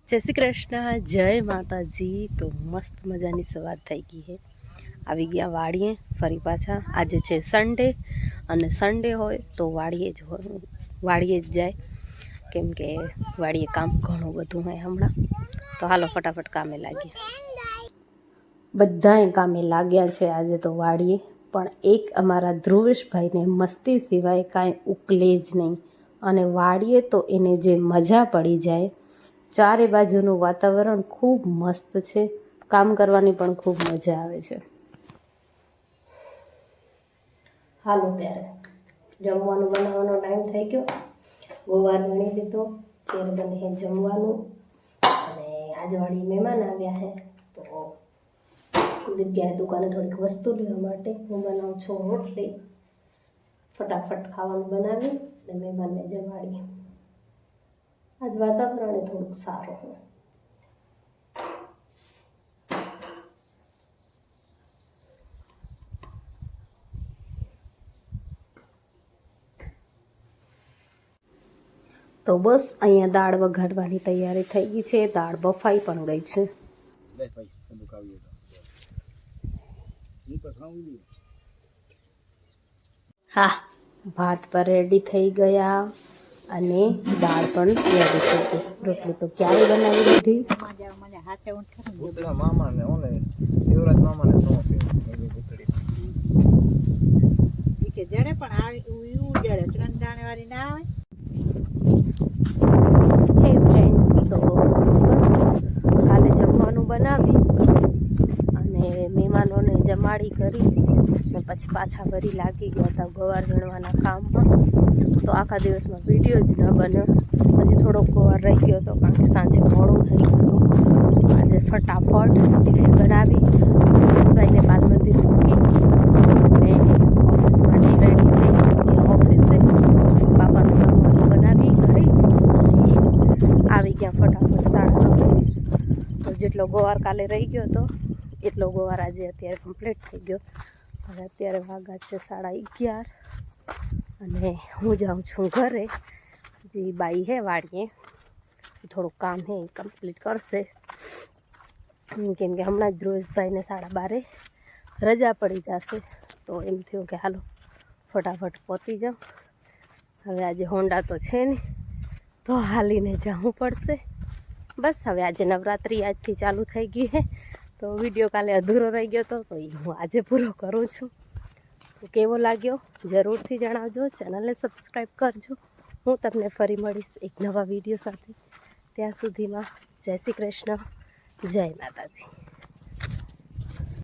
જય શ્રી કૃષ્ણ, જય માતાજી। તો મસ્ત મજાની સવાર થઈ ગઈ છે। આવી ગયા વાડીએ ફરી પાછા। આજે છે સન્ડે અને સન્ડે હોય તો વાડીએ જ જાય, કેમ કે વાડીએ કામ ઘણું બધું હોય હમણાં। તો હાલો ફટાફટ કામે લાગીએ। બધાય કામે લાગ્યા છે આજે તો વાડીએ, પણ એક અમારા ધ્રુવેશભાઈને મસ્તી સિવાય કાંઈ ઉકલે જ નહીં। અને વાડીએ તો એને જે મજા પડી જાય। ચારે બાજુનું વાતાવરણ ખૂબ મસ્ત છે, કામ કરવાની પણ ખૂબ મજા આવે છે। હાલો ત્યારે જમવાનું બનાવવાનો ટાઈમ થઈ ગયો। ગોવાર ગણી દીધો, ત્યારે બને છે જમવાનું। અને આજવાળી મહેમાન આવ્યા છે, તો કુલદીપ ગયા દુકાને થોડીક વસ્તુ લેવા માટે। હું બનાવું છું રોટલી। ફટાફટ ખાવાનું બનાવી અને મહેમાનને જમાડીએ। આજ વાતાવરણ થોડુંક સારું છે। તો બસ અહીંયા દાળ વઘારવાની તૈયારી થઈ ગઈ છે। દાળ બફાઈ પણ ગઈ છે। હા, ભાત પર રેડી થઈ ગયા અને દાળ પણ રેડી થઈ ગઈ। રોટલી તો ક્યારે બનાવી લીધી। હે ફ્રેન્ડ્સ, તો બસ કાલે જમવાનું બનાવી અને મહેમાનોને જમાડી કરી ને પછી પાછા વળી લાગી ગયા હતા ગવાર વીણવાના કામમાં। તો આખા દિવસમાં વિડીયો જ ન બન્યો। હજી થોડોક ગવાર રહી ગયો હતો, કારણ કે સાંજે મોડું થઈ ગયું હતું। આજે ફટાફટ ટિફિન બનાવી સુરેશભાઈને બાલ મંદિર મૂકી ને ઓફિસ માટે રેડી થઈ ઓફિસે બાપાનું જમવાનું બનાવી કરી આવી ગયા ફટાફટ 9:30। તો જેટલો ગવાર કાલે રહી ગયો હતો એટલો ગવાર આજે અત્યારે કમ્પ્લીટ થઈ ગયો। અને અત્યારે વાગ્યા છે 11:30 અને હું જાઉં છું ઘરે। જે બાઈ હે વાડીએ થોડુંક કામ હે એ કમ્પ્લીટ કરશે, કેમ કે હમણાં જ ધ્રુવેશભાઈને 12:30 રજા પડી જશે। તો એમ થયું કે હાલો ફટાફટ પહોંચી જાઉં। હવે આજે હોન્ડા તો છે નહીં, તો હાલીને જવું પડશે। બસ હવે આજે નવરાત્રિ આજથી ચાલુ થઈ ગઈ છે, તો વિડીયો કાલે અધૂરો રહી ગયો હતો, તો એ હું આજે પૂરો કરું છું। તો કેવો લાગ્યો જરૂરથી જણાવજો, ચેનલને સબસ્ક્રાઈબ કરજો। હું તમને ફરી મળીશ એક નવા વિડીયો સાથે। ત્યાં સુધીમાં જય શ્રી કૃષ્ણ, જય માતાજી।